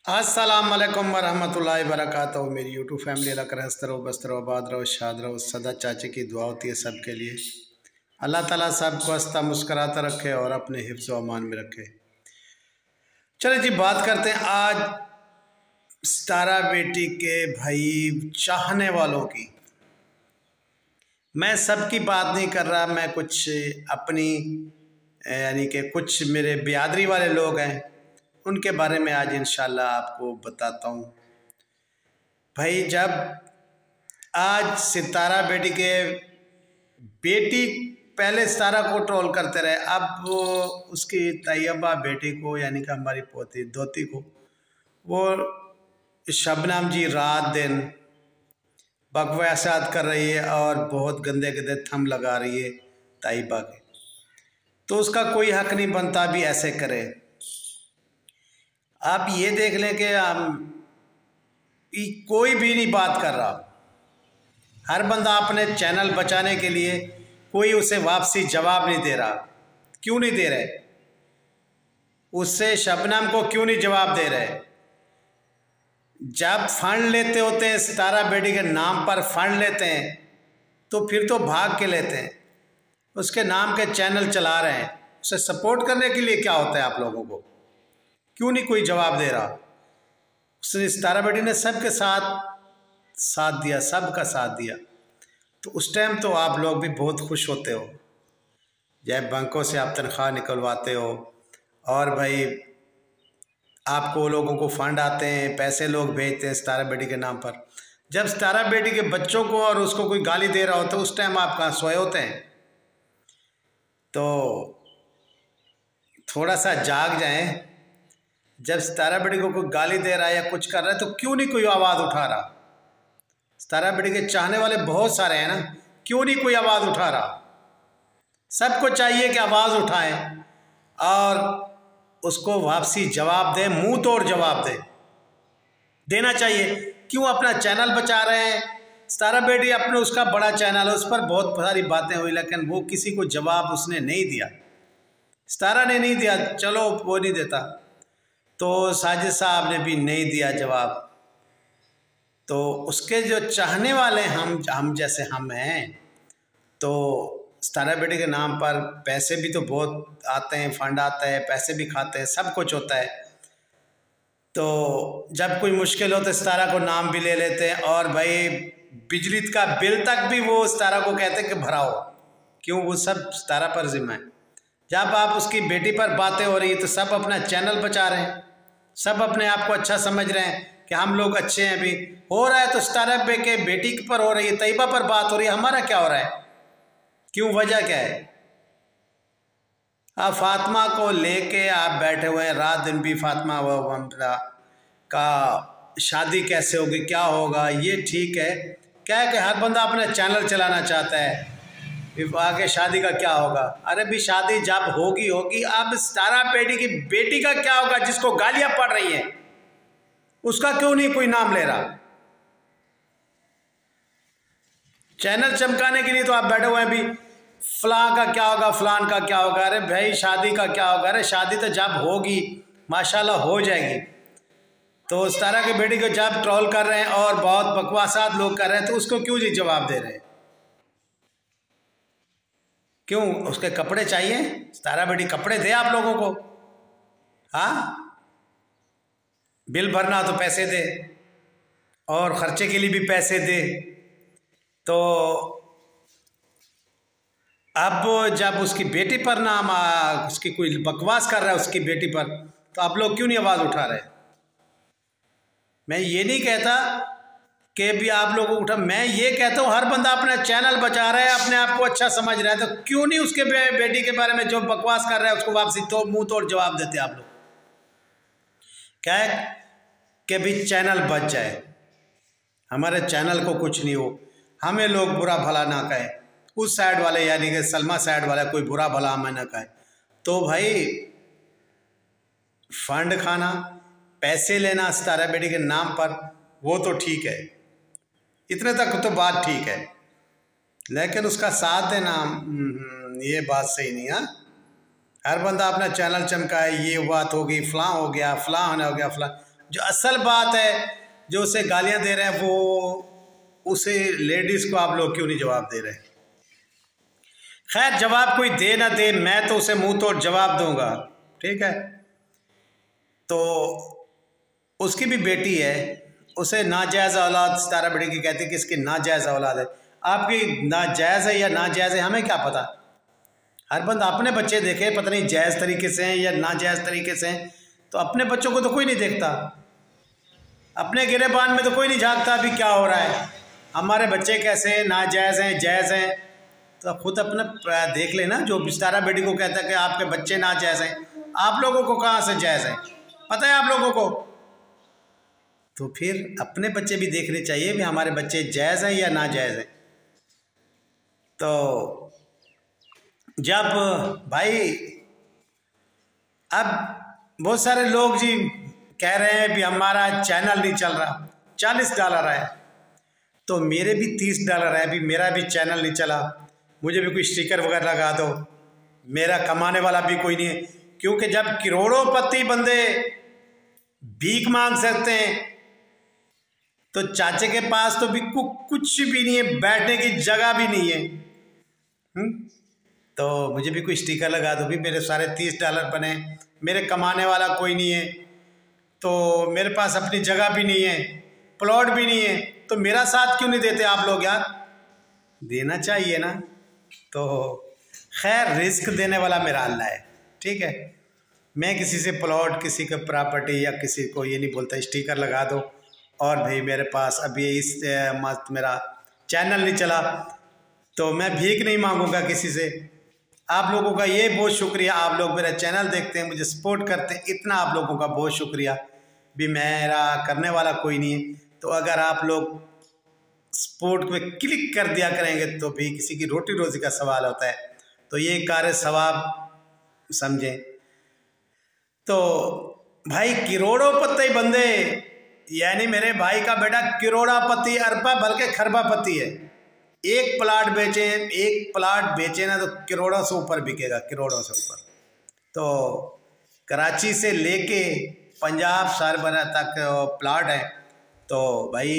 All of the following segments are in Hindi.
अस्सलाम वालेकुम वरहमतुल्लाहि वबरकातुहू। मेरी यूट्यूब फैमिली अल्लाह करे हंसते रहो, बसते रहो, आबाद रहो, शाद रहो। सदा चाचे की दुआ होती है सबके लिए। अल्लाह ताला सबको हंसता मुस्कराता रखे और अपने हिफ्ज़ व अमान में रखे। चले जी, बात करते हैं आज सितारा बेटी के भाई चाहने वालों की। मैं सबकी बात नहीं कर रहा, मैं कुछ अपनी यानी कि कुछ मेरे बिरादरी वाले लोग हैं उनके बारे में आज इंशाल्लाह आपको बताता हूँ। भाई जब आज सितारा बेटी के बेटी पहले सितारा को ट्रोल करते रहे, अब वो उसकी तैयबा बेटी को यानी कि हमारी पोती दोती को वो शबनम जी रात दिन बकवासात कर रही है और बहुत गंदे गंदे थम लगा रही है तैयबा के, तो उसका कोई हक नहीं बनता भी ऐसे करे। आप ये देख लें कि कोई भी नहीं बात कर रहा, हर बंदा अपने चैनल बचाने के लिए कोई उसे वापसी जवाब नहीं दे रहा। क्यों नहीं दे रहे? उससे शबनम को क्यों नहीं जवाब दे रहे? जब फंड लेते होते हैं सितारा बेटी के नाम पर फंड लेते हैं तो फिर तो भाग के लेते हैं, उसके नाम के चैनल चला रहे हैं, उसे सपोर्ट करने के लिए क्या होता है आप लोगों को? क्यों नहीं कोई जवाब दे रहा? उसने सितारा बेटी ने सबके साथ दिया, सबका साथ दिया, तो उस टाइम तो आप लोग भी बहुत खुश होते हो जब बैंकों से आप तनख्वाह निकलवाते हो और भाई आपको लोगों को फंड आते हैं, पैसे लोग भेजते हैं सितारा बेटी के नाम पर। जब सितारा बेटी के बच्चों को और उसको कोई गाली दे रहा होता है उस टाइम आप कहाँ सोए होते हैं? तो थोड़ा सा जाग जाएं। जब सितारा बेटी को कोई गाली दे रहा है या कुछ कर रहा है तो क्यों नहीं कोई आवाज़ उठा रहा? सितारा बेटी के चाहने वाले बहुत सारे हैं ना, क्यों नहीं कोई आवाज़ उठा रहा? सबको चाहिए कि आवाज़ उठाएं और उसको वापसी जवाब दें, मुंह तोड़ जवाब देना चाहिए। क्यों अपना चैनल बचा रहे हैं? सितारा बेटी अपने उसका बड़ा चैनल है, उस पर बहुत सारी बातें हुई, लेकिन वो किसी को जवाब उसने नहीं दिया, सितारा ने नहीं दिया, चलो वो नहीं देता तो साजिद साहब ने भी नहीं दिया जवाब। तो उसके जो चाहने वाले हम जैसे हम हैं, तो सितारा बेटी के नाम पर पैसे भी तो बहुत आते हैं, फंड आता है, पैसे भी खाते हैं, सब कुछ होता है। तो जब कोई मुश्किल हो तो सितारा को नाम भी ले लेते हैं और भाई बिजली का बिल तक भी वो सितारा को कहते हैं कि भराओ। क्यों? वो सब सितारा पर जिम्मा है। जब आप उसकी बेटी पर बातें हो रही है तो सब अपना चैनल बचा रहे हैं, सब अपने आप को अच्छा समझ रहे हैं कि हम लोग अच्छे हैं। अभी हो रहा है तो सितारा के बेटी पर हो रही है, तैयबा पर बात हो रही है, हमारा क्या हो रहा है? क्यों? वजह क्या है? आप फातिमा को लेके आप बैठे हुए हैं, रात दिन भी फातिमा का शादी कैसे होगी, क्या होगा, ये ठीक है। क्या है कि हर बंदा अपना चैनल चलाना चाहता है, आगे शादी का क्या होगा? अरे भी शादी जब होगी। अब सितारा बेटी की बेटी का क्या होगा जिसको गालियां पड़ रही हैं? उसका क्यों नहीं कोई नाम ले रहा? चैनल चमकाने के लिए तो आप बैठे हुए हैं, भी फलां का क्या होगा, फलान का क्या होगा। अरे भाई शादी का क्या होगा? अरे शादी तो जब होगी माशाल्लाह हो जाएगी। तो सितारा की बेटी को जब ट्रोल कर रहे हैं और बहुत बकवासात लोग कर रहे हैं तो उसको क्यों नहीं जवाब दे रहे? क्यों? उसके कपड़े चाहिए? सितारा बेटी कपड़े दे आप लोगों को। हाँ, बिल भरना तो पैसे दे और खर्चे के लिए भी पैसे दे। तो अब जब उसकी बेटी पर नाम उसकी कोई बकवास कर रहा है उसकी बेटी पर, तो आप लोग क्यों नहीं आवाज़ उठा रहे? मैं ये नहीं कहता कि भी आप लोग उठा, मैं ये कहता हूँ हर बंदा अपना चैनल बचा रहा है, अपने आप को अच्छा समझ रहा है, तो क्यों नहीं उसके बेटी के बारे में जो बकवास कर रहा है उसको वापसी तो मुंह तोड़ जवाब देते आप लोग? क्या है कि भी चैनल बच जाए, हमारे चैनल को कुछ नहीं हो, हमें लोग बुरा भला ना कहे, उस साइड वाले यानी कि सलमा साइड वाला कोई बुरा भला हमें ना कहे। तो भाई फंड खाना, पैसे लेना सितारा बेटी के नाम पर, वो तो ठीक है, इतने तक तो बात ठीक है, लेकिन उसका साथ देना ये बात सही नहीं है। हर बंदा अपना चैनल चमकाए, ये बात होगी, फलां हो गया, फलां हो गया, फलां। जो असल बात है, जो उसे गालियां दे रहे हैं वो उसे लेडीज़ को आप लोग क्यों नहीं जवाब दे रहे? खैर जवाब कोई दे ना दे, मैं तो उसे मुंह तोड़ जवाब दूंगा, ठीक है। तो उसकी भी बेटी है, उसे नाजायज़ औलाद सितारा बेटी की कहती है कि इसकी नाजायज़ औलाद है। आपकी नाजायज़ है या नाजायज़ है हमें क्या पता। हर बंदा अपने बच्चे देखे, पता नहीं जायज़ तरीके से हैं या नाजायज़ तरीके से हैं। तो अपने बच्चों को तो कोई नहीं देखता, अपने गिरेबान में तो कोई नहीं झांकता अभी क्या हो रहा है, हमारे बच्चे कैसे हैं, नाजायज़ हैं जायज़ हैं। तो खुद अपने देख लेना। जो सितारा बेटी को कहता है कि आपके बच्चे नाजायज़ हैं, आप लोगों को कहाँ से जायज़ है पता है आप लोगों को? तो फिर अपने बच्चे भी देखने चाहिए भी हमारे बच्चे जायज़ हैं या नाजायज़ हैं। तो जब भाई अब बहुत सारे लोग जी कह रहे हैं भी हमारा चैनल नहीं चल रहा, $40 है, तो मेरे भी $30 है, भी मेरा भी चैनल नहीं चला, मुझे भी कोई स्टिकर वगैरह लगा दो, मेरा कमाने वाला भी कोई नहीं है। क्योंकि जब करोड़ोंपति बंदे भीख मांग सकते हैं तो चाचे के पास तो भी कुछ भी नहीं है, बैठने की जगह भी नहीं है। तो मुझे भी कोई स्टिकर लगा दो, भी मेरे सारे $30 बने, मेरे कमाने वाला कोई नहीं है, तो मेरे पास अपनी जगह भी नहीं है, प्लॉट भी नहीं है, तो मेरा साथ क्यों नहीं देते आप लोग यार? देना चाहिए ना। तो खैर रिस्क देने वाला मेरा अल्लाह है, ठीक है। मैं किसी से प्लॉट, किसी का प्रॉपर्टी या किसी को ये नहीं बोलता स्टिकर लगा दो और भाई मेरे पास अभी इस मस्त मेरा चैनल नहीं चला, तो मैं भीख नहीं मांगूंगा किसी से। आप लोगों का ये बहुत शुक्रिया, आप लोग मेरा चैनल देखते हैं, मुझे सपोर्ट करते हैं, इतना आप लोगों का बहुत शुक्रिया। भी मेरा करने वाला कोई नहीं है, तो अगर आप लोग सपोर्ट में क्लिक कर दिया करेंगे तो भी किसी की रोटी रोजी का सवाल होता है, तो ये कार्य सवाब समझें। तो भाई करोड़ोंपति बंदे, यानी मेरे भाई का बेटा करोड़ापति, अरबा बल्कि खरबापति है। एक प्लाट बेचे ना तो करोड़ों से ऊपर बिकेगा, करोड़ों से ऊपर। तो कराची से लेके पंजाब सारबरा तक प्लाट है, तो भाई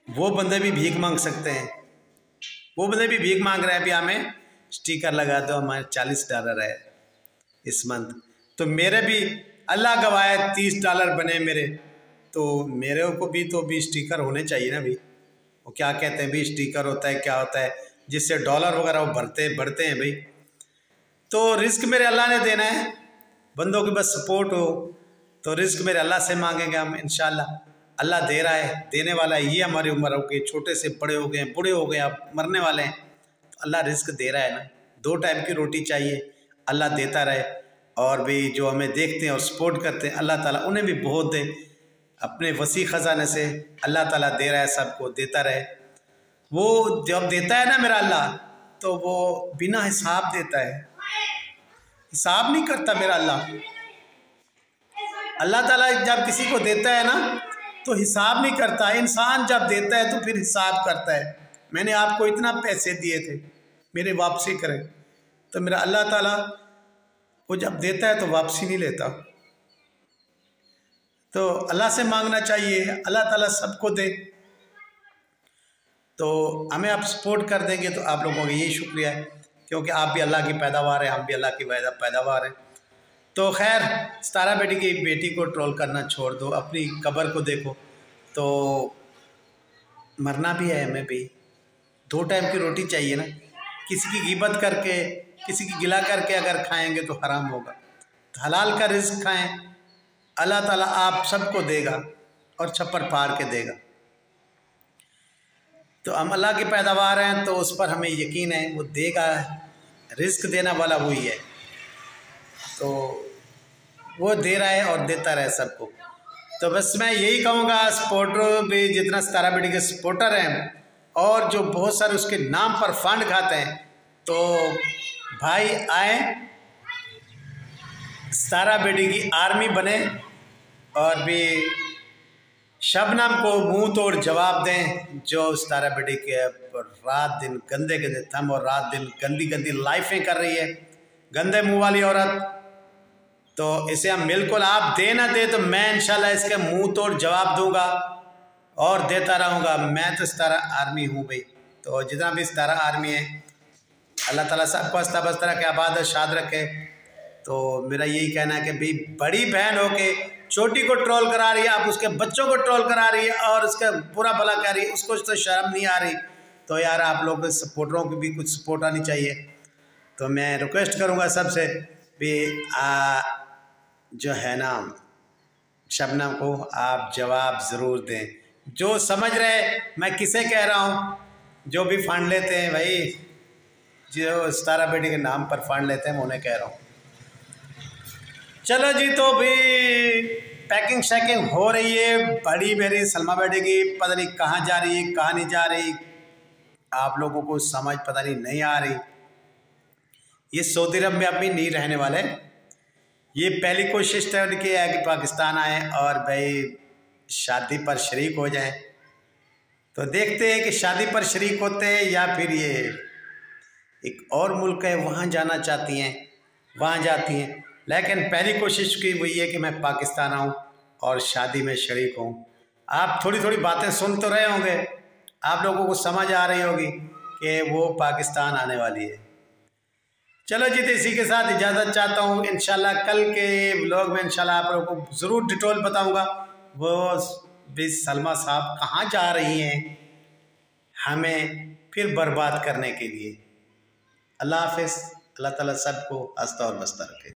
वो बंदे भी भीख मांग सकते हैं, वो बंदे भी भीख मांग रहे हैं भी हमें स्टिकर लगा दो, हमारे $40 है इस मंथ। तो मेरे भी अल्लाह गवाह $30 बने मेरे, तो मेरे को भी तो भी स्टिकर होने चाहिए ना भाई। वो क्या कहते हैं भी स्टिकर होता है, क्या होता है जिससे डॉलर वगैरह वो बढ़ते हैं भाई। तो रिस्क मेरे अल्लाह ने देना है, बंदों की बस सपोर्ट हो तो रिस्क मेरे अल्लाह से मांगेंगे हम इंशाल्लाह। अल्लाह दे रहा है, देने वाला है। ये हमारी उम्र हो गई, छोटे से बड़े हो गए, बूढ़े हो गए, आप मरने वाले हैं, तो अल्लाह रिस्क दे रहा है ना। 2 टाइम की रोटी चाहिए, अल्लाह देता रहे। और भी जो हमें देखते हैं और सपोर्ट करते हैं, अल्लाह ताला उन्हें भी बहुत दे, अपने वसी ख़जाने से अल्लाह ताला दे रहा है, सबको देता रहे। वो जब देता है ना मेरा अल्लाह, तो वो बिना हिसाब देता है, हिसाब नहीं करता मेरा अल्लाह। अल्लाह ताला जब किसी को देता है ना तो हिसाब नहीं करता, इंसान जब देता है तो फिर हिसाब करता है। मैंने आपको इतना पैसे दिए थे, मेरे वापसी करें। तो मेरा अल्लाह ताला वो जब देता है तो वापसी नहीं लेता। तो अल्लाह से मांगना चाहिए, अल्लाह ताला सबको दे। तो हमें आप सपोर्ट कर देंगे तो आप लोगों का यही शुक्रिया है, क्योंकि आप भी अल्लाह की पैदावार है, हम भी अल्लाह की पैदावार है। तो खैर सितारा बेटी की बेटी को ट्रोल करना छोड़ दो, अपनी कब्र को देखो। तो मरना भी है हमें भी, 2 टाइम की रोटी चाहिए ना। किसी की गिबत करके, किसी की गिला करके अगर खाएंगे तो हराम होगा। तो हलाल का रिज़्क खाएं, अल्लाह ताला आप सबको देगा और छप्पर पार के देगा। तो हम अल्लाह की पैदावार हैं, तो उस पर हमें यकीन है वो देगा, रिज़्क देने वाला वही है। तो वो दे रहा है और देता रहे सबको। तो बस मैं यही कहूँगा, सपोर्टर भी जितना सितारा बेटी के सपोर्टर हैं और जो बहुत सारे उसके नाम पर फंड खाते हैं, तो भाई आए सितारा बेटी की आर्मी बने और भी शबनम को मुंह तोड़ जवाब दें, जो सितारा बेटी के रात दिन गंदे थम और रात दिन गंदी लाइफें कर रही है। गंदे मुंह वाली औरत तो इसे हम बिल्कुल, आप दे ना दे तो मैं इंशाल्लाह इसके मुंह तोड़ जवाब दूंगा और देता रहूँगा। मैं तो सितारा आर्मी हूँ भाई। तो जितना भी सितारा आर्मी है, अल्लाह ताला सबको हंसता बसता रखे, आबाद शाद रखे। तो मेरा यही कहना है कि भाई बड़ी बहन हो के छोटी को ट्रोल करा रही है, आप उसके बच्चों को ट्रोल करा रही है और उसका बुरा भला कर रही है, उसको तो शर्म नहीं आ रही। तो यार आप लोग सपोर्टरों की भी कुछ सपोर्ट आनी चाहिए। तो मैं रिक्वेस्ट करूँगा सबसे भी जो है ना शबनम को आप जवाब ज़रूर दें। जो समझ रहे मैं किसे कह रहा हूँ, जो भी फंड लेते हैं भाई, जो सितारा बेटी के नाम पर फंड लेते हैं, मैं उन्हें कह रहा हूँ। चलो जी, तो भी पैकिंग शैकिंग हो रही है। बड़ी मेरी सलमा बेटी की पता नहीं कहाँ जा रही है, कहाँ नहीं जा रही, आप लोगों को समझ पता नहीं आ रही। ये सऊदी अरब में अभी नहीं रहने वाले। ये पहली कोशिश है उनकी है कि पाकिस्तान आए और भाई शादी पर शरीक हो जाएं। तो देखते हैं कि शादी पर शरीक होते हैं या फिर ये एक और मुल्क है वहाँ जाना चाहती हैं, वहाँ जाती हैं। लेकिन पहली कोशिश की वही है कि मैं पाकिस्तान आऊँ और शादी में शरीक हूँ। आप थोड़ी थोड़ी बातें सुन तो रहे होंगे, आप लोगों को समझ आ रही होगी कि वो पाकिस्तान आने वाली है। चलो जी, तो इसी के साथ इजाज़त चाहता हूँ। इंशाल्लाह कल के व्लॉग में इंशाल्लाह आप लोगों को ज़रूर डिटेल बताऊँगा वो भी सलमा साहब कहाँ जा रही हैं हमें फिर बर्बाद करने के लिए। अल्लाह हाफ़िज़। अल्लाह ताला सबको हंसता और बसता रखे।